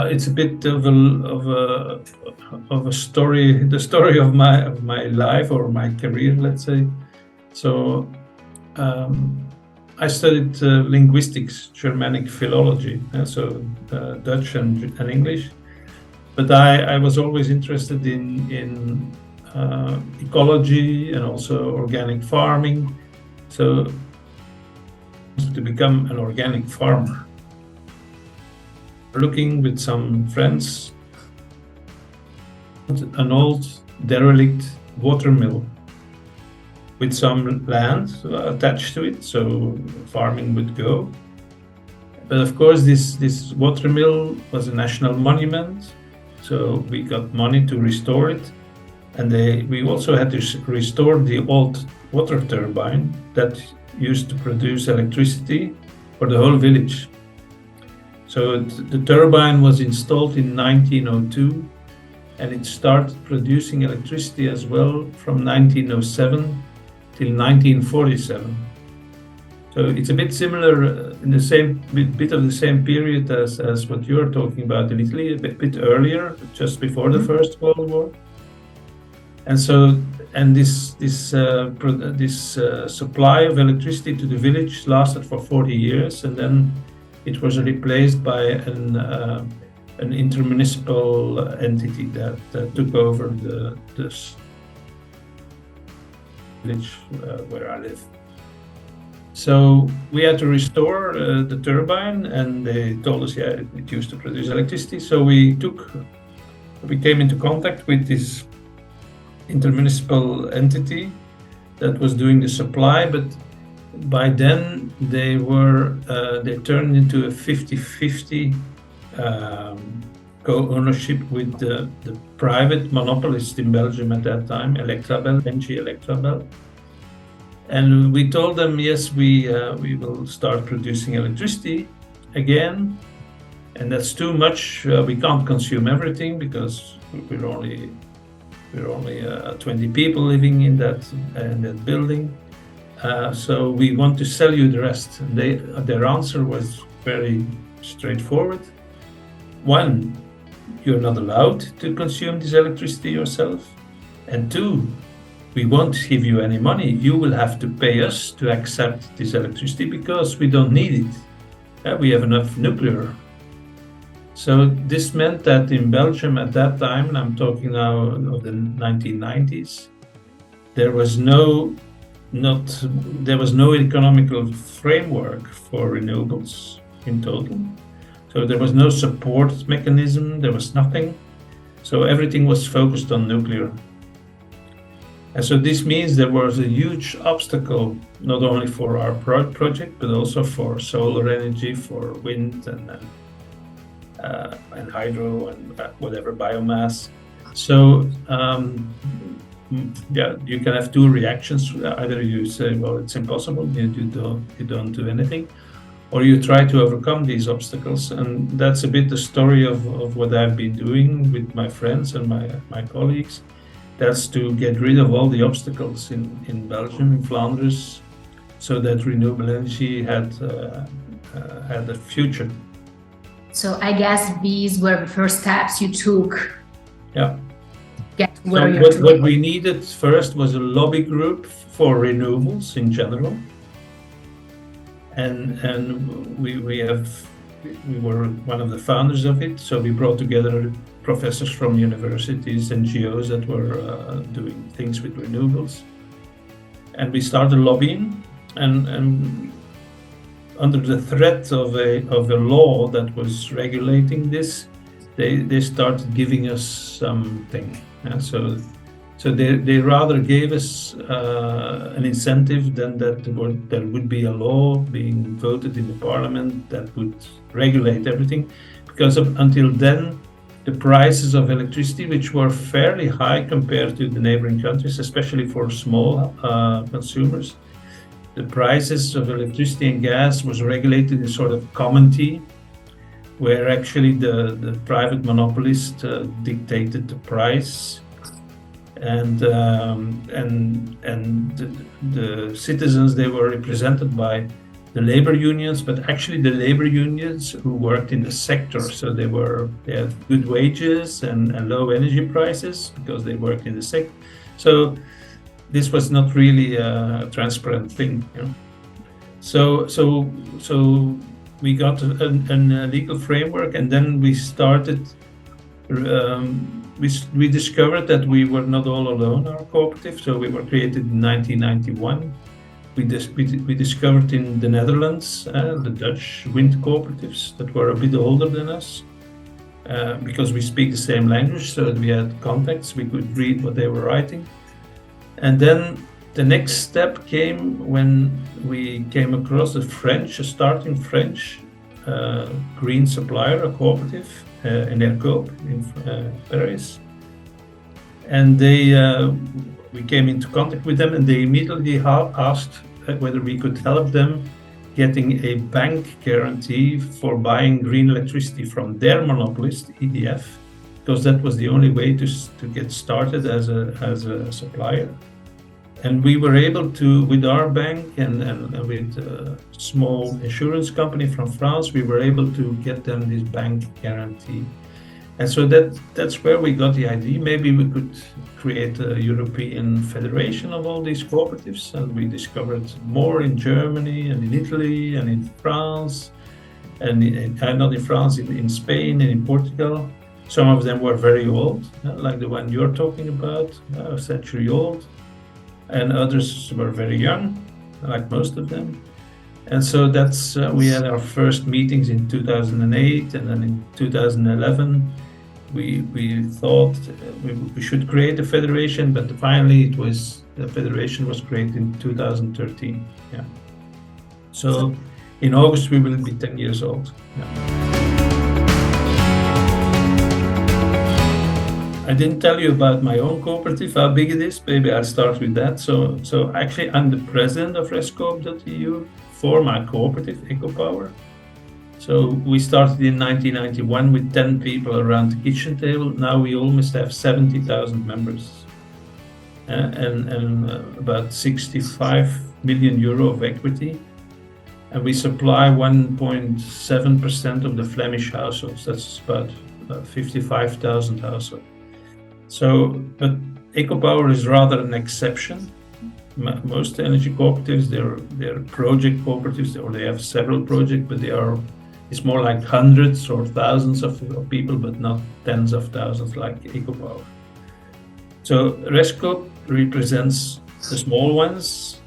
It's a bit of a story, the story of my life or my career, let's say. So I studied linguistics, Germanic philology, so Dutch and English. But I was always interested in ecology and also organic farming. So to become an organic farmer. Looking with some friends an old derelict watermill with some land attached to it, so farming would go. But of course this watermill was a national monument, so we got money to restore it, and we also had to restore the old water turbine that used to produce electricity for the whole village. So the turbine was installed in 1902, and it started producing electricity as well from 1907 till 1947. So it's a bit similar in the same bit of the same period as what you're talking about in Italy, a bit earlier, just before the First World War. And so, this supply of electricity to the village lasted for 40 years, and then it was replaced by an intermunicipal entity that took over this village where I live. So we had to restore the turbine, and they told us, yeah, it used to produce electricity. So we came into contact with this intermunicipal entity that was doing the supply, but by then they turned into a 50-50 co-ownership with the private monopolist in Belgium at that time, Electrabel, NG Electrabel. And we told them, yes, we will start producing electricity again, and that's too much. We can't consume everything because we're only 20 people living in that building. So we want to sell you the rest. And their answer was very straightforward. One, you're not allowed to consume this electricity yourself. And two, we won't give you any money. You will have to pay us to accept this electricity because we don't need it. We have enough nuclear. So this meant that in Belgium at that time, and I'm talking now of the 1990s, there was no economical framework for renewables in total. So there was no support mechanism, there was nothing. So everything was focused on nuclear. And so this means there was a huge obstacle, not only for our project, but also for solar energy, for wind and hydro and whatever biomass. So you can have two reactions. Either you say, well, it's impossible, you don't do anything, or you try to overcome these obstacles. And that's a bit the story of what I've been doing with my friends and my colleagues. That's to get rid of all the obstacles in Belgium, in Flanders, so that renewable energy had a future. So I guess these were the first steps you took. Yeah. Get where what we needed first was a lobby group for renewables in general, and we were one of the founders of it. So we brought together professors from universities, NGOs that were doing things with renewables, and we started lobbying. And under the threat of a law that was regulating this, they started giving us something. So they rather gave us an incentive than that there would be a law being voted in the parliament that would regulate everything, because until then the prices of electricity, which were fairly high compared to the neighboring countries, especially for small consumers, the prices of electricity and gas was regulated in sort of community, where actually the private monopolist dictated the price, and the citizens, they were represented by the labor unions, but actually the labor unions who worked in the sector. So they had good wages and low energy prices because they worked in the sector. So this was not really a transparent thing, you know. So we got a legal framework, and then we started. We discovered that we were not all alone, our cooperative. So we were created in 1991. We discovered in the Netherlands the Dutch wind cooperatives that were a bit older than us, because we speak the same language, so we had contacts, we could read what they were writing. And then the next step came when we came across a starting French green supplier, a cooperative in ERCOP in Paris. And we came into contact with them, and they immediately asked whether we could help them getting a bank guarantee for buying green electricity from their monopolist, EDF, because that was the only way to get started as a supplier. And we were able to, with our bank and with a small insurance company from France, we were able to get them this bank guarantee. And so that's where we got the idea. Maybe we could create a European federation of all these cooperatives. And we discovered more in Germany and in Italy and in France, and not in France, in Spain and in Portugal. Some of them were very old, like the one you're talking about, a century old. And others were very young, like most of them. And so that's we had our first meetings in 2008, and then in 2011 we thought we should create a federation, but finally the federation was created in 2013. Yeah. So in August we will be 10 years old. Yeah. I didn't tell you about my own cooperative, how big it is. Maybe I'll start with that. So actually I'm the president of REScoop.eu for my cooperative, EcoPower. So we started in 1991 with 10 people around the kitchen table. Now we almost have 70,000 members and about 65 million euro of equity. And we supply 1.7% of the Flemish households. That's about 55,000 households. So, but EcoPower is rather an exception. Most energy cooperatives, they're project cooperatives, or they have several projects, but it's more like hundreds or thousands of people, but not tens of thousands like EcoPower. So REScoop represents the small ones,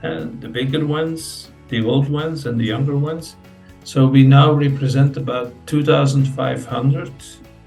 and the bigger ones, the old ones, and the younger ones. So we now represent about 2,500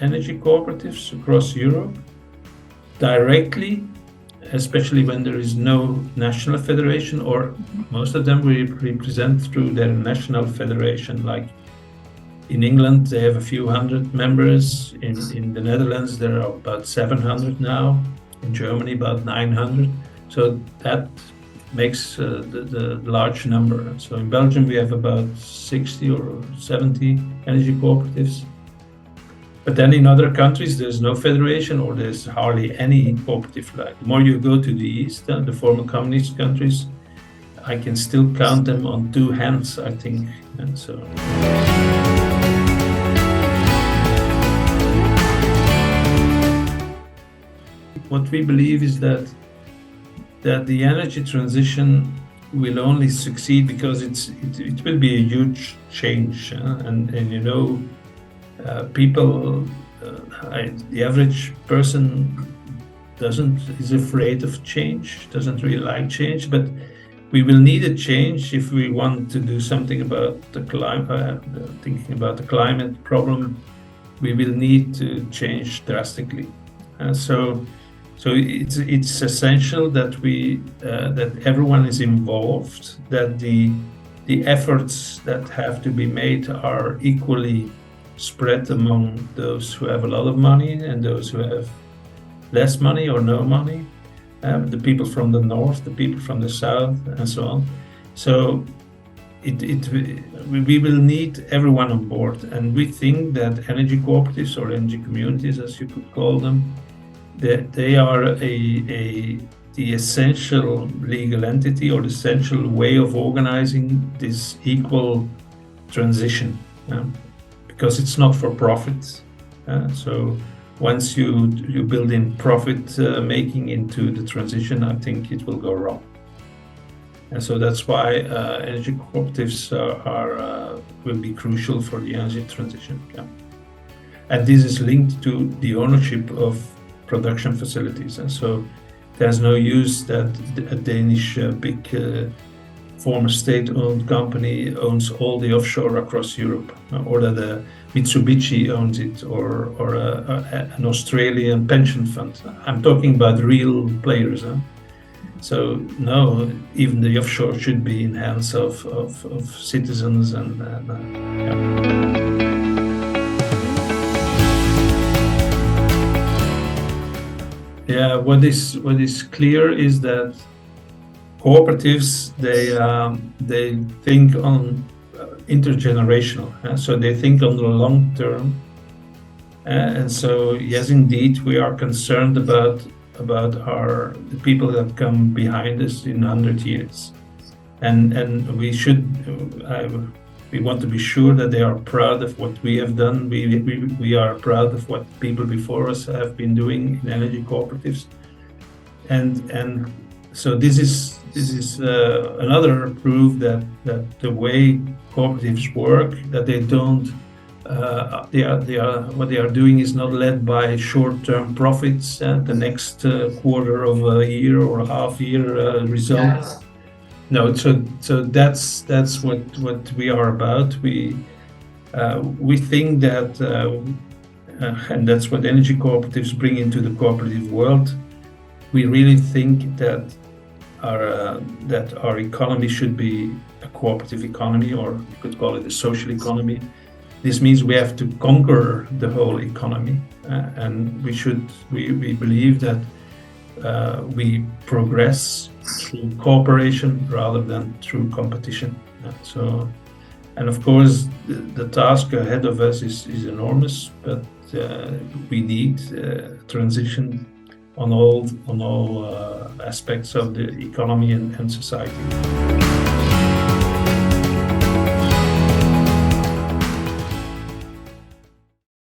energy cooperatives across Europe, directly, especially when there is no national federation, or most of them we represent through their national federation. Like in England, they have a few hundred members. In the Netherlands, there are about 700 now. In Germany, about 900. So that makes the large number. So in Belgium, we have about 60 or 70 energy cooperatives. But then in other countries, there's no federation, or there's hardly any cooperative. Like the more you go to the east, the former communist countries, I can still count them on two hands, I think. And so. What we believe is that the energy transition will only succeed because it will be a huge change, and you know. People, the average person is afraid of change, doesn't really like change, but we will need a change if we want to do something about the climate, thinking about the climate problem. We will need to change drastically. So it's essential that that everyone is involved, that the efforts that have to be made are equally spread among those who have a lot of money and those who have less money or no money, the people from the north, the people from the south, and so on. So we will need everyone on board, and we think that energy cooperatives, or energy communities as you could call them, that they are a the essential legal entity or the essential way of organizing this equal transition, because it's not for profit. So once you build in profit making into the transition, I think it will go wrong. And so that's why energy cooperatives will be crucial for the energy transition. And this is linked to the ownership of production facilities. And so there's no use that a Danish big former state-owned company owns all the offshore across Europe, or that a Mitsubishi owns it, or an Australian pension fund. I'm talking about real players. So no, even the offshore should be in hands of citizens and yeah. What is clear is that cooperatives they think on intergenerational, so they think on the long term, and so yes, indeed, we are concerned about the people that come behind us in 100 years, and we want to be sure that they are proud of what we have done. We are proud of what people before us have been doing in energy cooperatives, and so this is another proof that the way cooperatives work, that they don't what they are doing is not led by short-term profits and the next quarter of a year or half-year results. No, so that's what we are about. We think that, and that's what energy cooperatives bring into the cooperative world. We really think that our economy should be a cooperative economy, or you could call it a social economy. This means we have to conquer the whole economy, and we believe that we progress through cooperation rather than through competition. So, and of course, the task ahead of us is enormous, but we need transition on all aspects of the economy and society.